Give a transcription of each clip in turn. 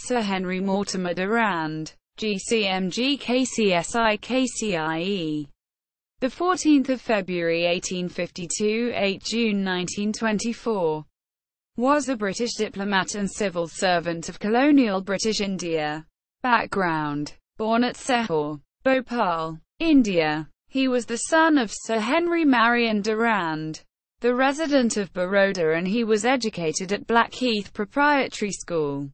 Sir Henry Mortimer Durand, GCMG KCSI KCIE. The 14th of February 1852, 8 June 1924. Was a British diplomat and civil servant of colonial British India. Background: born at Sehore, Bhopal, India, he was the son of Sir Henry Mortimer Durand, the resident of Baroda, and he was educated at Blackheath Preparatory School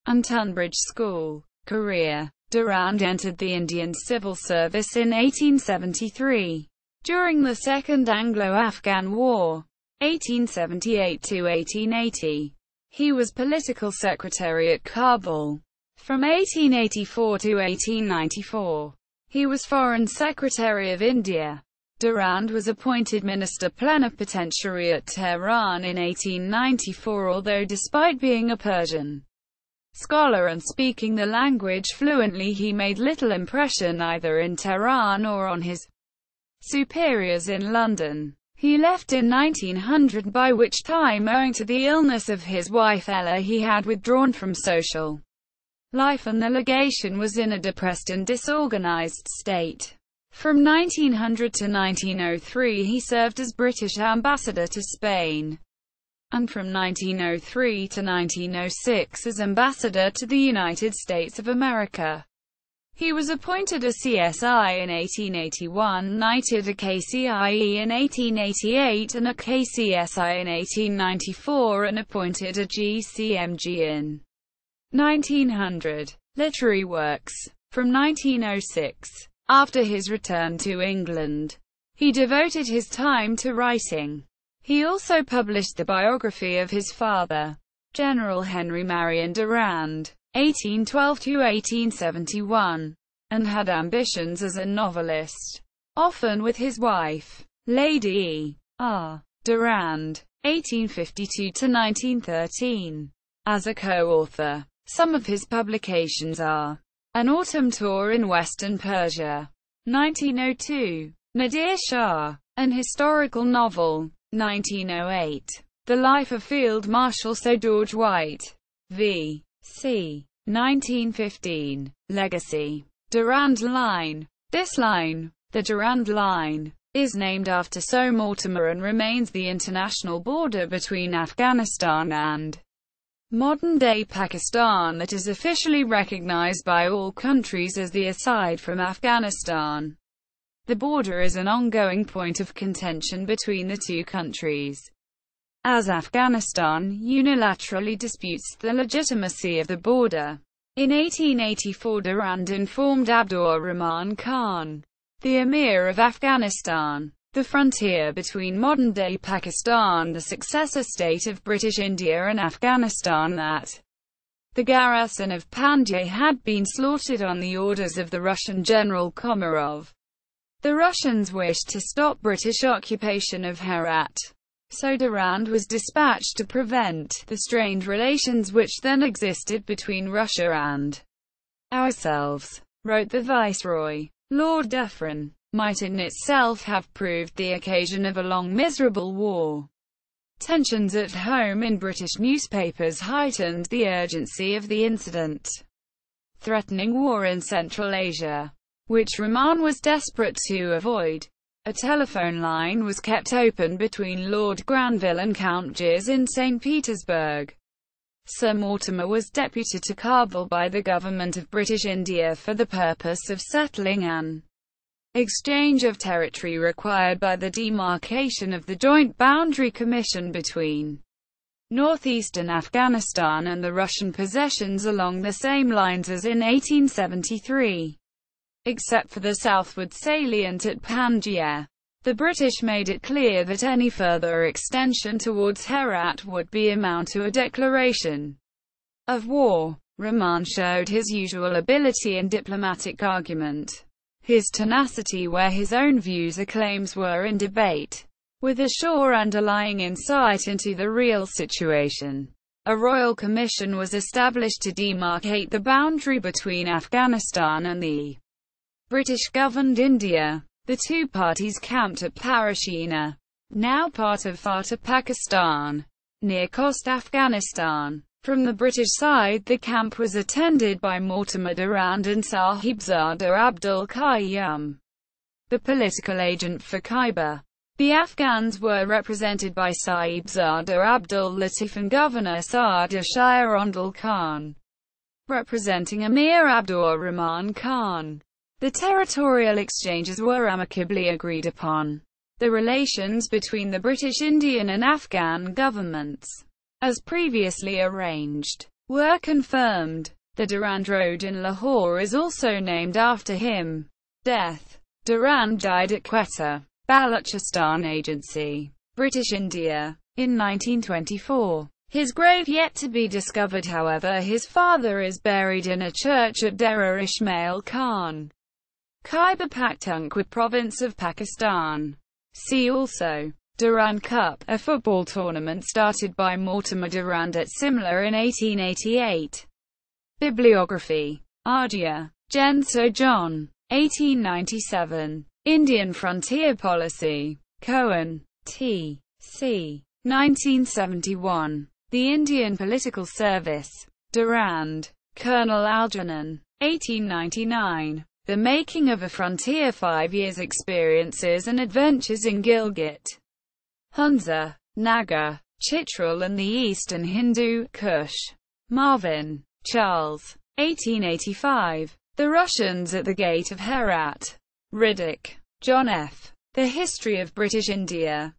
and Tunbridge School. Career: Durand entered the Indian Civil Service in 1873. During the Second Anglo-Afghan War, 1878 to 1880, he was political secretary at Kabul. From 1884 to 1894, he was Foreign Secretary of India. Durand was appointed Minister Plenipotentiary at Tehran in 1894, although despite being a Persian scholar and speaking the language fluently, he made little impression either in Tehran or on his superiors in London. He left in 1900, by which time, owing to the illness of his wife Ella, he had withdrawn from social life and the legation was in a depressed and disorganized state. From 1900 to 1903 he served as British ambassador to Spain, and from 1903 to 1906 as ambassador to the United States of America. He was appointed a CSI in 1881, knighted a KCIE in 1888 and a KCSI in 1894, and appointed a GCMG in 1900. Literary works. From 1906, after his return to England, he devoted his time to writing. He also published the biography of his father, General Henry Mortimer Durand, 1812–1871, and had ambitions as a novelist, often with his wife, Lady E. R. Durand, 1852–1913, as a co-author. Some of his publications are An Autumn Tour in Western Persia, 1902, Nadir Shah, an historical novel, 1908, The Life of Field Marshal Sir George White, v.c. 1915, Legacy. Durand Line. This line, the Durand Line, is named after Sir Mortimer and remains the international border between Afghanistan and modern-day Pakistan that is officially recognized by all countries as the aside from Afghanistan. The border is an ongoing point of contention between the two countries, as Afghanistan unilaterally disputes the legitimacy of the border. In 1884, Durand informed Abdur Rahman Khan, the Emir of Afghanistan, the frontier between modern-day Pakistan, the successor state of British India and Afghanistan, that the garrison of Panjshir had been slaughtered on the orders of the Russian General Komarov. The Russians wished to stop British occupation of Herat, so Durand was dispatched to prevent the strained relations which then existed between Russia and ourselves, wrote the Viceroy. Lord Dufferin might in itself have proved the occasion of a long miserable war. Tensions at home in British newspapers heightened the urgency of the incident, threatening war in Central Asia, which Rahman was desperate to avoid. A telephone line was kept open between Lord Granville and Count Girs in St. Petersburg. Sir Mortimer was deputed to Kabul by the government of British India for the purpose of settling an exchange of territory required by the demarcation of the Joint Boundary Commission between northeastern Afghanistan and the Russian possessions along the same lines as in 1873. Except for the southward salient at Panjshir, the British made it clear that any further extension towards Herat would be amount to a declaration of war. Rahman showed his usual ability in diplomatic argument, his tenacity where his own views or claims were in debate, with a sure underlying insight into the real situation. A royal commission was established to demarcate the boundary between Afghanistan and the British-governed India. The two parties camped at Parashina, now part of Fatah Pakistan, near Khost, Afghanistan. From the British side, the camp was attended by Mortimer Durand and Sahibzada Abdul Qayyum, the political agent for Khyber. The Afghans were represented by Sahibzada Abdul Latif and Governor Sada Shah Rondal Khan, representing Emir Abdur Rahman Khan. The territorial exchanges were amicably agreed upon. The relations between the British Indian and Afghan governments, as previously arranged, were confirmed. The Durand Road in Lahore is also named after him. Death. Durand died at Quetta, Balochistan Agency, British India, in 1924. His grave yet to be discovered. However, his father is buried in a church at Dera Ismail Khan, Khyber Pakhtunkhwa province of Pakistan. See also Durand Cup, a football tournament started by Mortimer Durand at Simla in 1888. Bibliography. Ardia, Genso John. 1897. Indian Frontier Policy. Cohen. T. C. 1971. The Indian Political Service. Durand. Colonel Algernon. 1899. The Making of a Frontier, 5 Years Experiences and Adventures in Gilgit, Hunza, Naga, Chitral and the Eastern Hindu Kush. Marvin. Charles. 1885. The Russians at the Gate of Herat. Riddick. John F. The History of British India.